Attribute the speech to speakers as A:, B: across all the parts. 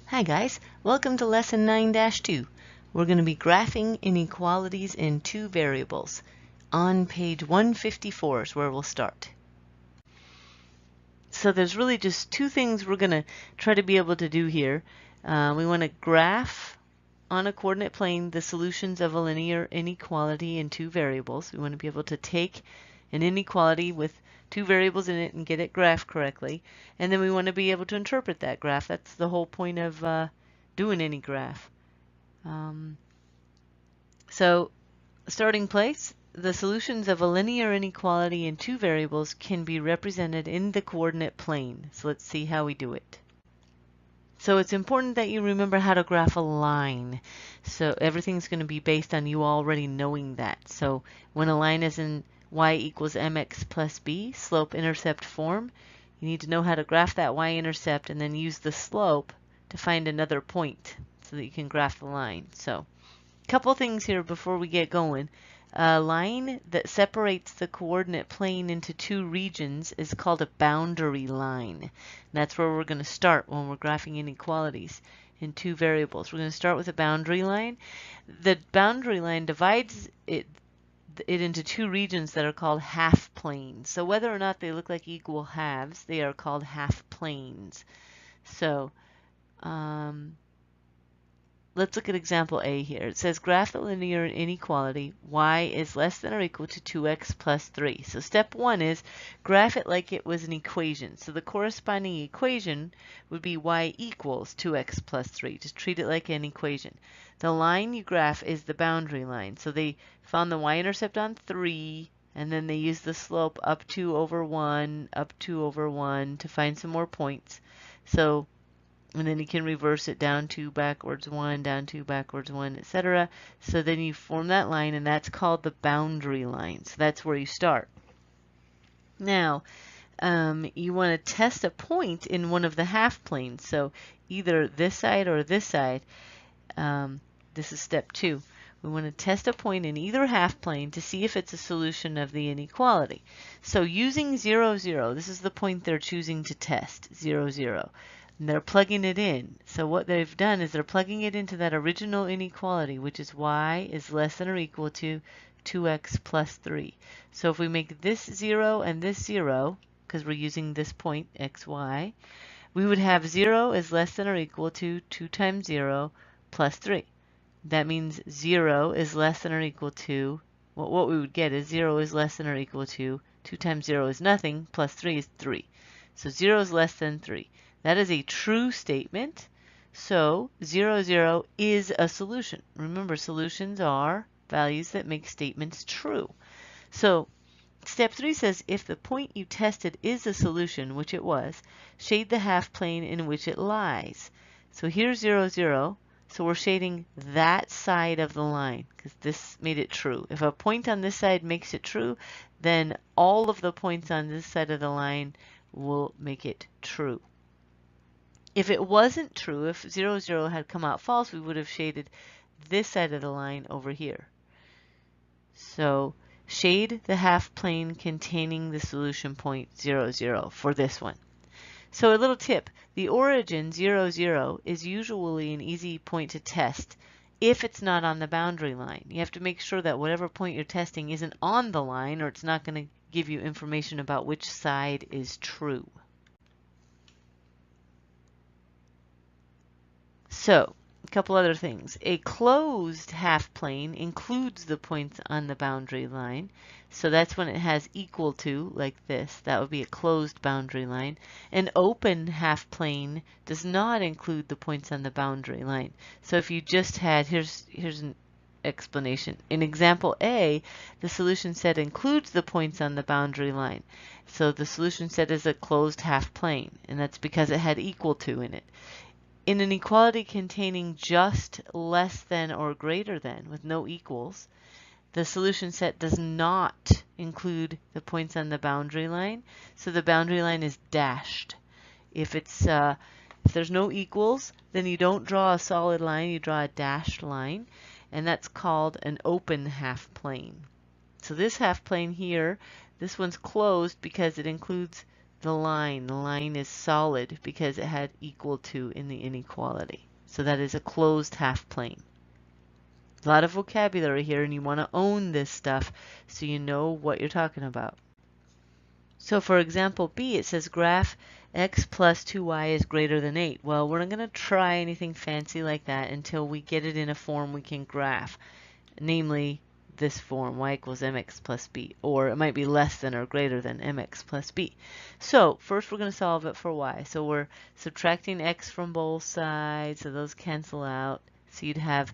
A: Hi guys, welcome to lesson 9-2. We're going to be graphing inequalities in two variables. On page 154 is where we'll start. So there's really just two things we're going to try to be able to do here. We want to graph on a coordinate plane the solutions of a linear inequality in two variables. We want to be able to take an inequality with two variables in it and get it graphed correctly. And then we want to be able to interpret that graph. That's the whole point of doing any graph. So starting place, the solutions of a linear inequality in two variables can be represented in the coordinate plane. So let's see how we do it. So it's important that you remember how to graph a line. So everything's going to be based on you already knowing that. So when a line is in y equals mx plus b, slope-intercept form, you need to know how to graph that y-intercept and then use the slope to find another point so that you can graph the line. So a couple things here before we get going. A line that separates the coordinate plane into two regions is called a boundary line. And that's where we're going to start when we're graphing inequalities in two variables. We're going to start with a boundary line. The boundary line divides it into two regions that are called half planes. So whether or not they look like equal halves, they are called half planes. So let's look at example A here. It says graph the linear inequality y is less than or equal to 2x plus 3. So step one is graph it like it was an equation. So the corresponding equation would be y equals 2x plus 3. Just treat it like an equation. The line you graph is the boundary line. So they found the y-intercept on 3, and then they used the slope up 2 over 1, up 2 over 1 to find some more points. So and then you can reverse it down 2 backwards 1, down 2 backwards 1, etc. So then you form that line, and that's called the boundary line. So that's where you start. Now, you want to test a point in one of the half planes. So either this side or this side. This is step 2. We want to test a point in either half plane to see if it's a solution of the inequality. So using 0, 0, this is the point they're choosing to test, 0, 0. And they're plugging it in. So what they've done is they're plugging it into that original inequality, which is y is less than or equal to 2x plus 3. So if we make this 0 and this 0, because we're using this point, xy, we would have 0 is less than or equal to 2 times 0 plus 3. That means 0 is less than or equal to, well, what we would get is 0 is less than or equal to 2 times 0 is nothing, plus 3 is 3. So 0 is less than 3. That is a true statement. So 0, 0 is a solution. Remember, solutions are values that make statements true. So step 3 says if the point you tested is a solution, which it was, shade the half plane in which it lies. So here's 0, 0. So we're shading that side of the line because this made it true. If a point on this side makes it true, then all of the points on this side of the line will make it true. If it wasn't true, if 0, 0 had come out false, we would have shaded this side of the line over here. So shade the half plane containing the solution point 0, 0 for this one. So a little tip, the origin 0, 0 is usually an easy point to test if it's not on the boundary line. You have to make sure that whatever point you're testing isn't on the line, or it's not going to give you information about which side is true. So a couple other things. A closed half plane includes the points on the boundary line. So that's when it has equal to, like this. That would be a closed boundary line. An open half plane does not include the points on the boundary line. So if you just had, here's an explanation. In example A, the solution set includes the points on the boundary line. So the solution set is a closed half plane, and that's because it had equal to in it. In an equality containing just less than or greater than with no equals, the solution set does not include the points on the boundary line, so the boundary line is dashed. If there's no equals, then you don't draw a solid line, you draw a dashed line, and that's called an open half plane. So this half plane here, this one's closed because it includes the line. The line is solid because it had equal to in the inequality. So that is a closed half plane. A lot of vocabulary here, and you want to own this stuff so you know what you're talking about. So for example B, it says graph x plus 2y is greater than 8. Well, we're not going to try anything fancy like that until we get it in a form we can graph, namely this form, y equals mx plus b, or it might be less than or greater than mx plus b. So first we're going to solve it for y. So we're subtracting x from both sides, so those cancel out. So you'd have,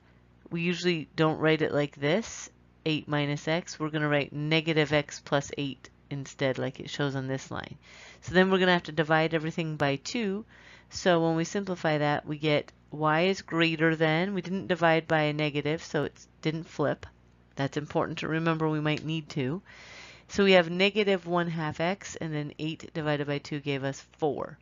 A: we usually don't write it like this, 8 minus x. We're going to write negative x plus 8 instead, like it shows on this line. So then we're going to have to divide everything by 2. So when we simplify that, we get y is greater than, we didn't divide by a negative, so it didn't flip. That's important to remember, we might need to. So we have negative 1/2 x, and then 8 divided by 2 gave us 4.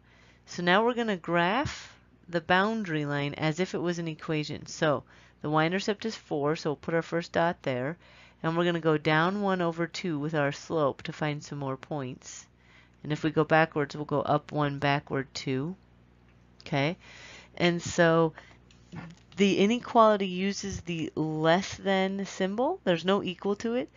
A: So now we're going to graph the boundary line as if it was an equation. So the y-intercept is 4, so we'll put our first dot there. And we're going to go down 1 over 2 with our slope to find some more points. And if we go backwards, we'll go up 1, backward 2. Okay? And so the inequality uses the less than symbol. There's no equal to it.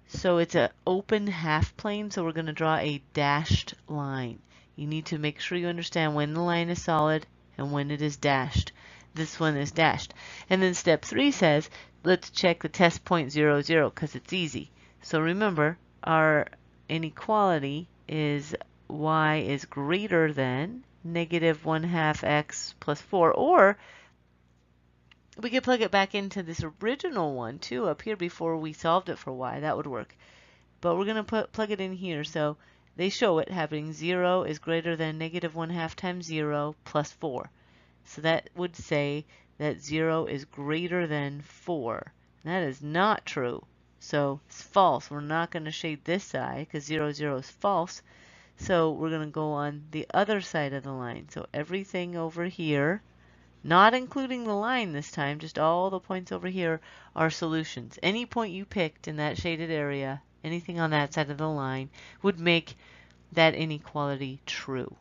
A: So it's an open half plane, so we're going to draw a dashed line. You need to make sure you understand when the line is solid and when it is dashed. This one is dashed. And then step 3 says, let's check the test point 0, 0, because it's easy. So remember, our inequality is y is greater than negative 1/2 x plus 4, or we could plug it back into this original one too up here before we solved it for y. That would work. But we're going to plug it in here. So they show it having 0 is greater than negative 1/2 times 0 plus 4. So that would say that 0 is greater than 4. That is not true. So it's false. We're not going to shade this side because 0, 0 is false. So we're going to go on the other side of the line. So everything over here, not including the line this time, just all the points over here are solutions. Any point you picked in that shaded area, anything on that side of the line, would make that inequality true.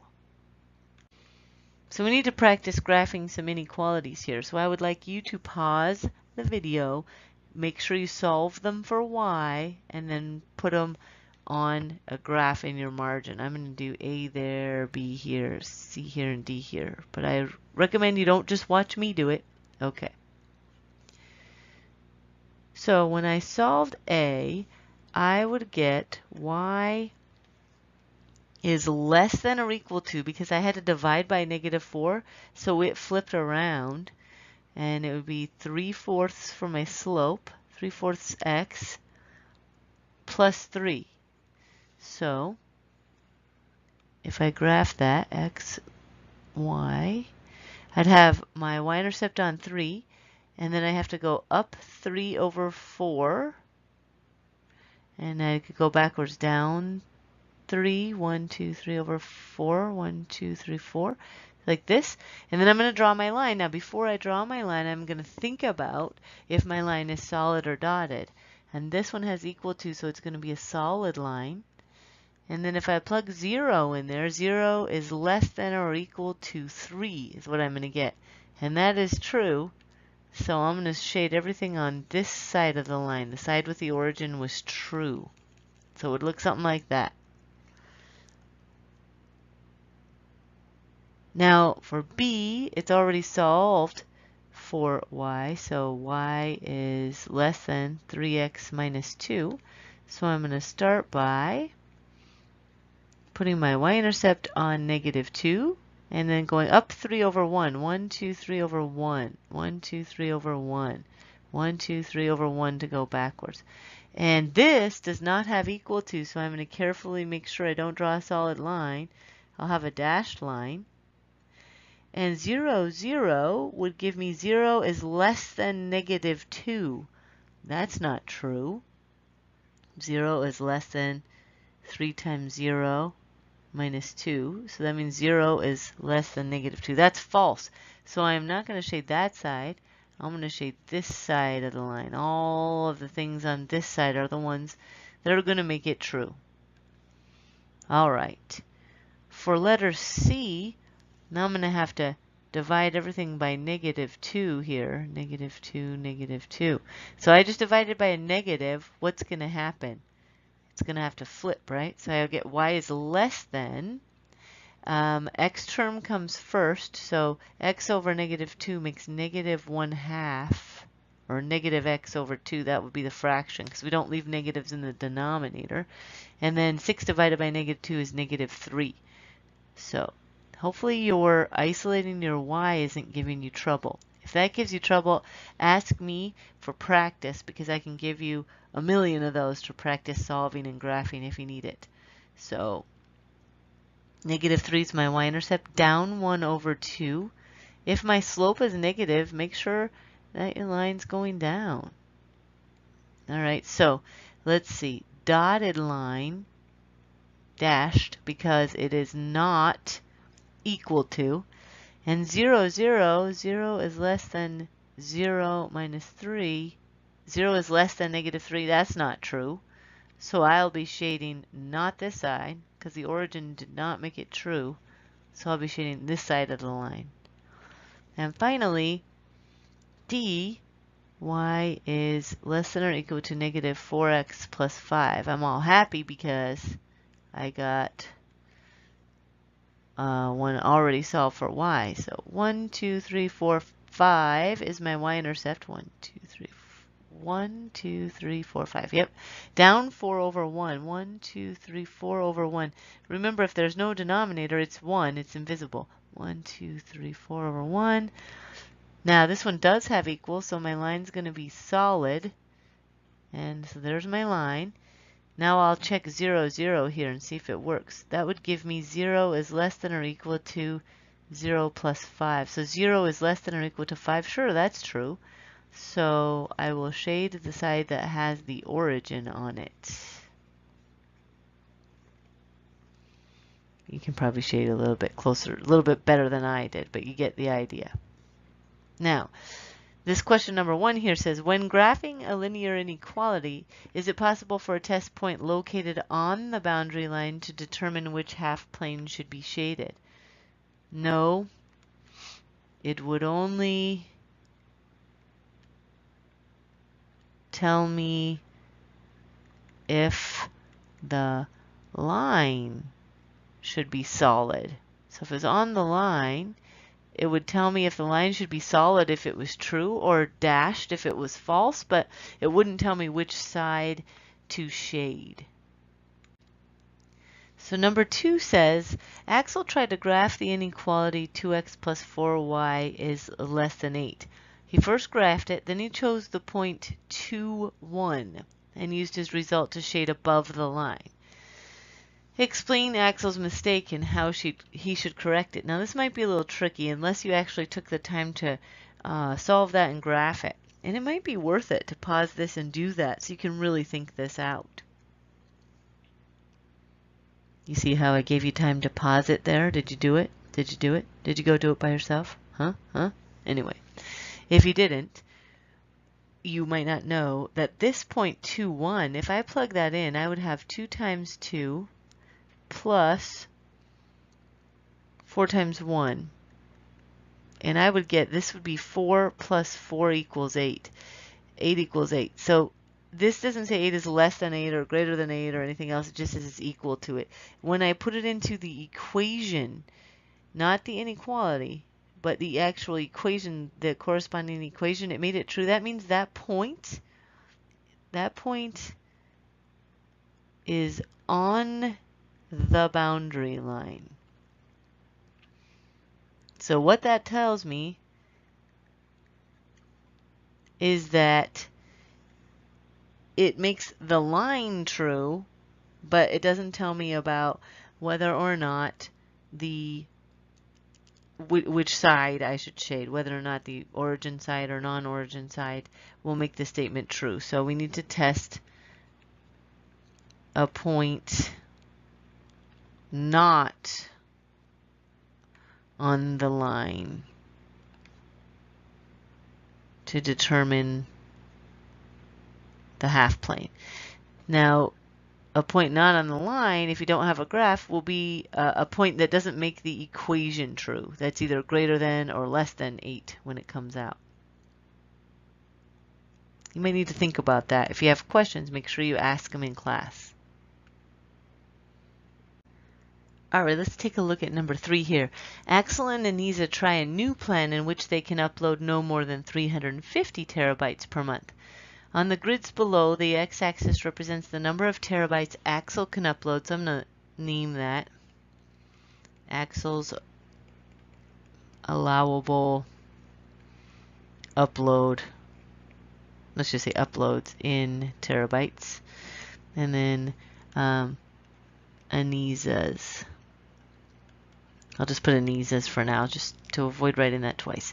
A: So we need to practice graphing some inequalities here. So I would like you to pause the video, make sure you solve them for y, and then put them on a graph in your margin. I'm going to do A there, B here, C here, and D here. But I recommend you don't just watch me do it. Okay. So when I solved A, I would get y is less than or equal to, because I had to divide by negative 4, so it flipped around, and it would be 3/4 for my slope, 3/4 x plus 3. So if I graph that, x, y, I'd have my y-intercept on 3, and then I have to go up 3 over 4, and I could go backwards down 3, 1, 2, 3 over 4, 1, 2, 3, 4, like this. And then I'm going to draw my line. Now before I draw my line, I'm going to think about if my line is solid or dotted. And this one has equal to, so it's going to be a solid line. And then if I plug 0 in there, 0 is less than or equal to 3 is what I'm going to get. And that is true. So I'm going to shade everything on this side of the line. The side with the origin was true. So it would look something like that. Now for B, it's already solved for y, so y is less than 3x minus 2. So I'm going to start by putting my y-intercept on negative 2, and then going up 3 over 1. 1, 2, 3 over 1. 1, 2, 3 over 1. 1, 2, 3 over 1 to go backwards. And this does not have equal to, so I'm going to carefully make sure I don't draw a solid line. I'll have a dashed line. And 0, 0 would give me 0 is less than negative 2. That's not true. 0 is less than 3 times 0 minus 2. So that means 0 is less than negative 2. That's false. So I'm not going to shade that side. I'm going to shade this side of the line. All of the things on this side are the ones that are going to make it true. All right. for letter C, now I'm going to have to divide everything by -2 here. -2, -2. So I just divided by a negative. What's going to happen? It's going to have to flip, right? So I'll get y is less than. X term comes first, so x over -2 makes -1/2, or negative x over 2. That would be the fraction, because we don't leave negatives in the denominator. And then 6 divided by -2 is -3. So hopefully your isolating your y isn't giving you trouble. If that gives you trouble, ask me for practice, because I can give you a million of those to practice solving and graphing if you need it. So -3 is my y-intercept, down 1 over 2. If my slope is negative, make sure that your line's going down. All right, so let's see. Dotted line, dashed, because it is not equal to. And 0, 0, 0 is less than 0 minus 3. 0 is less than -3. That's not true. So I'll be shading not this side, because the origin did not make it true. So I'll be shading this side of the line. And finally, D, y is less than or equal to -4x plus 5. I'm all happy because I got one already solved for y. So 1, 2, 3, 4, 5 is my y-intercept. 1, 2, 3, 1, 2, 3, 4, 5. Yep. Down 4 over 1. 1, 2, 3, 4 over 1. Remember, if there's no denominator, it's 1. It's invisible. 1, 2, 3, 4 over 1. Now, this one does have equals, so my line's going to be solid. And so there's my line. Now I'll check 0, 0 here and see if it works. That would give me 0 is less than or equal to 0 plus 5. So 0 is less than or equal to 5. Sure, that's true. So I will shade the side that has the origin on it. You can probably shade a little bit closer, a little bit better than I did, but you get the idea. Now, this question number 1 here says, when graphing a linear inequality, is it possible for a test point located on the boundary line to determine which half plane should be shaded? No, it would only tell me if the line should be solid. So if it's on the line, it would tell me if the line should be solid if it was true, or dashed if it was false, but it wouldn't tell me which side to shade. So number 2 says, Axel tried to graph the inequality 2x plus 4y is less than 8. He first graphed it, then he chose the point 2, 1, and used his result to shade above the line. Explain Axel's mistake and how he should correct it. Now this might be a little tricky unless you actually took the time to solve that and graph it. And it might be worth it to pause this and do that so you can really think this out. You see how I gave you time to pause it there? Did you do it? Did you do it? Did you go do it by yourself? Huh? Anyway, if you didn't, you might not know that this point 2, 1, if I plug that in, I would have 2 times 2 plus 4 times 1. And I would get, this would be 4 plus 4 equals 8. 8 equals 8. So this doesn't say 8 is less than 8 or greater than 8 or anything else. It just says it's equal to it. When I put it into the equation, not the inequality, but the actual equation, the corresponding equation, it made it true. That means that point is on the boundary line. So what that tells me is that it makes the line true, but it doesn't tell me about whether or not which side I should shade, whether or not the origin side or non-origin side will make the statement true. So we need to test a point not on the line to determine the half plane. Now, a point not on the line, if you don't have a graph, will be a point that doesn't make the equation true. That's either greater than or less than 8 when it comes out. You may need to think about that. If you have questions, make sure you ask them in class. All right, let's take a look at number 3 here. Axel and Anisa try a new plan in which they can upload no more than 350 terabytes per month. On the grids below, the x-axis represents the number of terabytes Axel can upload. So I'm going to name that Axel's allowable upload. Let's just say uploads in terabytes. And then Anisa's. I'll just put Anisa's for now, just to avoid writing that twice.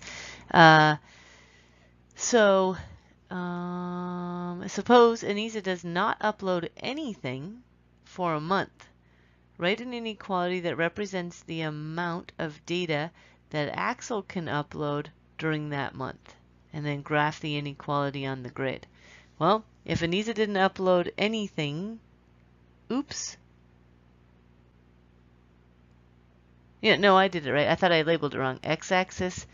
A: Suppose Anisa does not upload anything for a month. Write an inequality that represents the amount of data that Axel can upload during that month, and then graph the inequality on the grid. Well, if Anisa didn't upload anything, oops. Yeah, no, I did it right. I thought I labeled it wrong. X-axis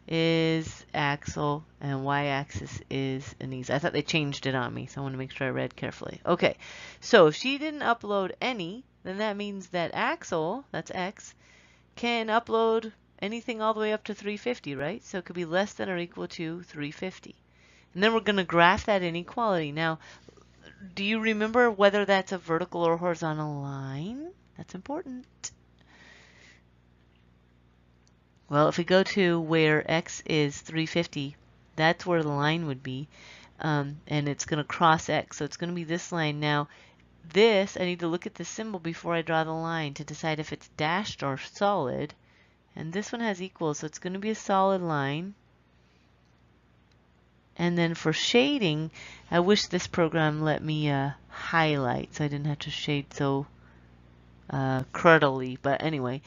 A: is Axel and Y-axis is Anisa. I thought they changed it on me, so I want to make sure I read carefully. Okay, so if she didn't upload any, then that means that Axel, that's X, can upload anything all the way up to 350, right? So it could be less than or equal to 350. And then we're going to graph that inequality. Now, do you remember whether that's a vertical or horizontal line? That's important. Well, if we go to where x is 350, that's where the line would be, and it's going to cross x, so it's going to be this line. Now, this, I need to look at the symbol before I draw the line to decide if it's dashed or solid, and this one has equals, so it's going to be a solid line. And then for shading, I wish this program let me highlight, so I didn't have to shade so cruddily, but anyway.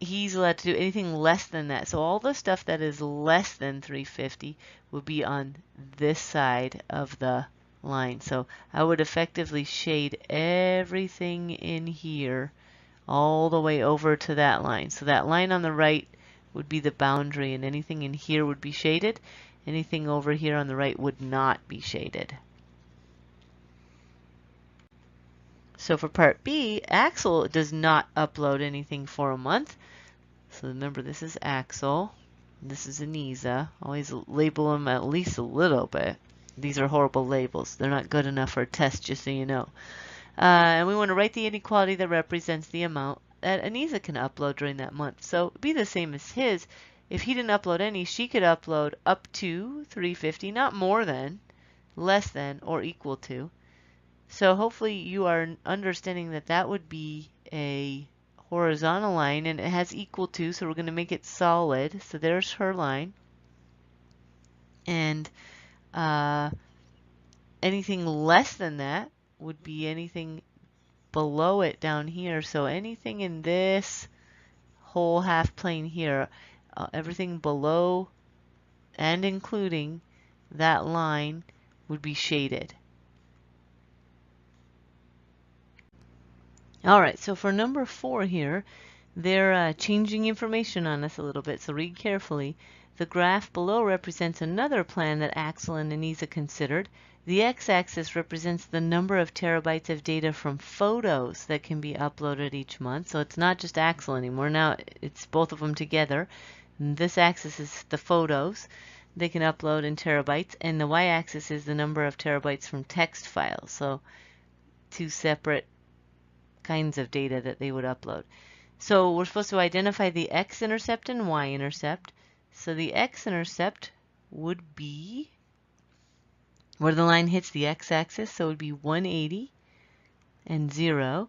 A: He's allowed to do anything less than that. So all the stuff that is less than 350 will be on this side of the line. So I would effectively shade everything in here all the way over to that line. So that line on the right would be the boundary, and anything in here would be shaded. Anything over here on the right would not be shaded. So for part B, Axel does not upload anything for a month. So remember, this is Axel, this is Anisa. Always label them at least a little bit. These are horrible labels. They're not good enough for a test, just so you know. And we want to write the inequality that represents the amount that Anisa can upload during that month. So it'd be the same as his. If he didn't upload any, she could upload up to 350, not more than, less than, or equal to. So hopefully you are understanding that that would be a horizontal line, and it has equal to, so we're going to make it solid. So there's her line. And anything less than that would be anything below it down here. So anything in this whole half plane here, everything below and including that line would be shaded. All right, so for number 4 here, they're changing information on us a little bit, so read carefully. The graph below represents another plan that Axel and Anisa considered. The x-axis represents the number of terabytes of data from photos that can be uploaded each month. So it's not just Axel anymore. Now it's both of them together. And this axis is the photos they can upload in terabytes, and the y-axis is the number of terabytes from text files. So two separate kinds of data that they would upload. So we're supposed to identify the x-intercept and y-intercept. So the x-intercept would be where the line hits the x-axis, so it would be 180 and 0.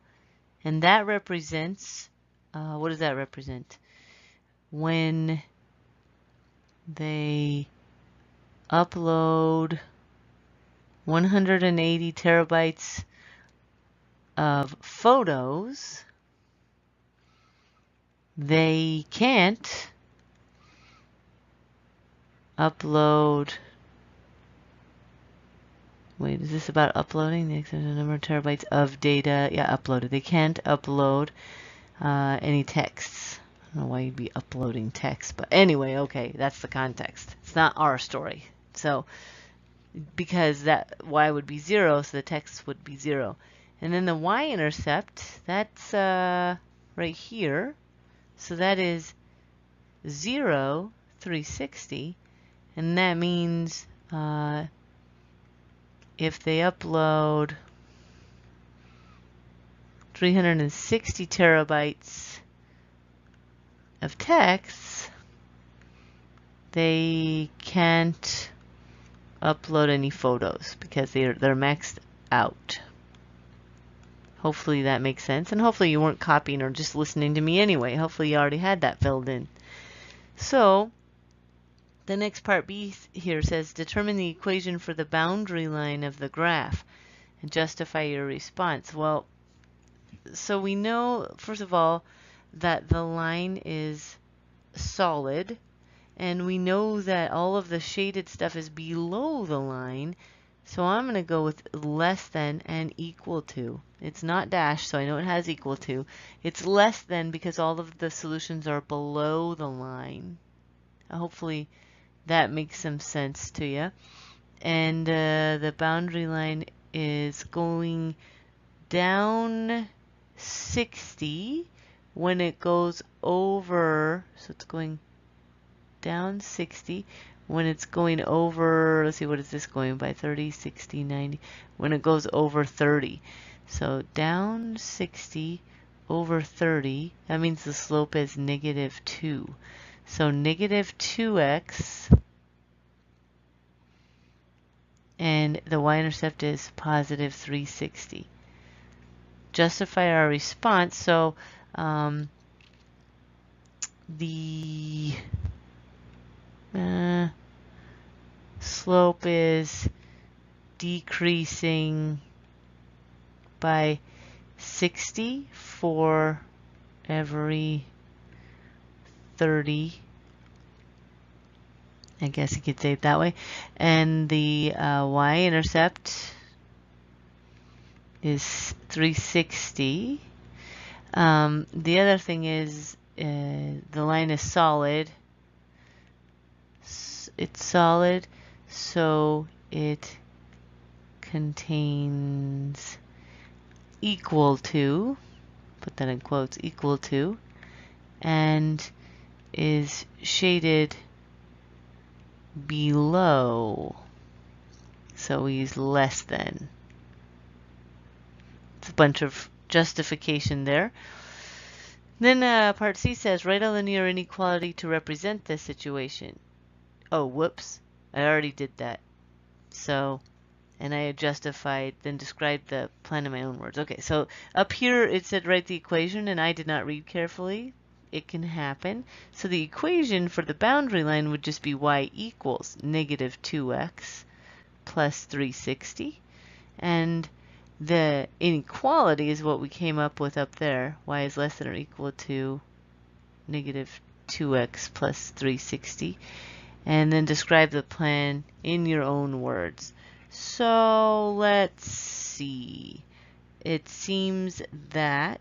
A: And that represents, what does that represent? When they upload 180 terabytes of photos, they can't upload Wait, is this about uploading? The number of terabytes of data. Yeah, uploaded. They can't upload any texts. I don't know why you'd be uploading text, but anyway, okay, that's the context. It's not our story. So, because that y would be 0, so the text would be 0. And then the y-intercept, that's right here. So that is 0, 360. And that means if they upload 360 terabytes of text, they can't upload any photos because they're maxed out. Hopefully that makes sense, and hopefully you weren't copying or just listening to me anyway. Hopefully you already had that filled in. So the next part B here says determine the equation for the boundary line of the graph and justify your response. Well, so we know, first of all, that the line is solid, and we know that all of the shaded stuff is below the line. So I'm going to go with less than and equal to. It's not dash, so I know it has equal to. It's less than because all of the solutions are below the line. Hopefully that makes some sense to you. And the boundary line is going down 60 when it goes over, so it's going down 60 when it's going over, let's see, what is this going by? 30, 60, 90, when it goes over 30. So down 60 over 30, that means the slope is -2. So -2x, and the y-intercept is +360. Justify our response. So the slope is decreasing by 60 for every 30. I guess you could say it that way. And the y-intercept is 360. The other thing is the line is solid. It's solid, so it contains equal to, put that in quotes, equal to, and is shaded below, so we use less than. It's a bunch of justification there. Then part C says, write a linear inequality to represent this situation. Oh, whoops, I already did that. So, and I justified, then described the plan in my own words. Okay, so up here it said write the equation, and I did not read carefully. It can happen. So the equation for the boundary line would just be y equals -2x plus 360. And the inequality is what we came up with up there. Y is less than or equal to -2x plus 360. And then describe the plan in your own words. So let's see. It seems that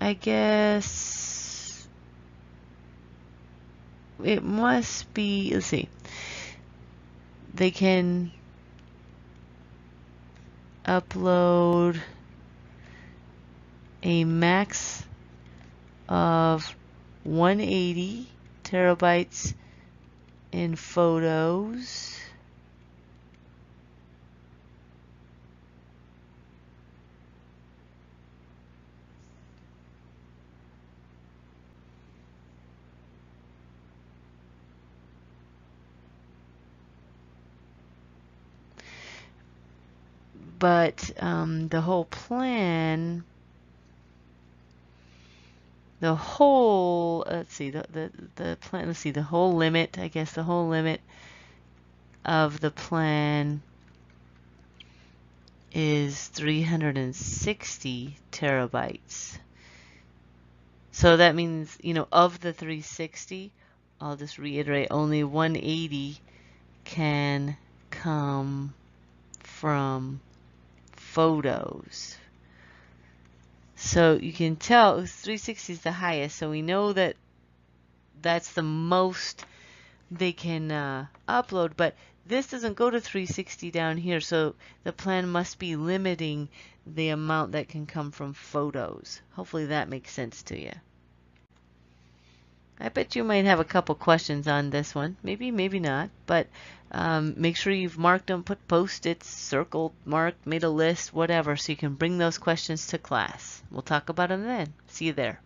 A: I guess it must be, let's see. They can upload a max of 180 terabytes in photos. But the whole plan, the whole, let's see, the plan, let's see, the whole limit, I guess the whole limit of the plan is 360 terabytes. So that means, you know, of the 360, I'll just reiterate, only 180 can come from photos. So you can tell 360 is the highest, so we know that that's the most they can upload, but this doesn't go to 360 down here, so the plan must be limiting the amount that can come from photos. Hopefully that makes sense to you. I bet you might have a couple questions on this one. Maybe, maybe not, but make sure you've marked them, put post-its, circled, marked, made a list, whatever, so you can bring those questions to class. We'll talk about them then. See you there.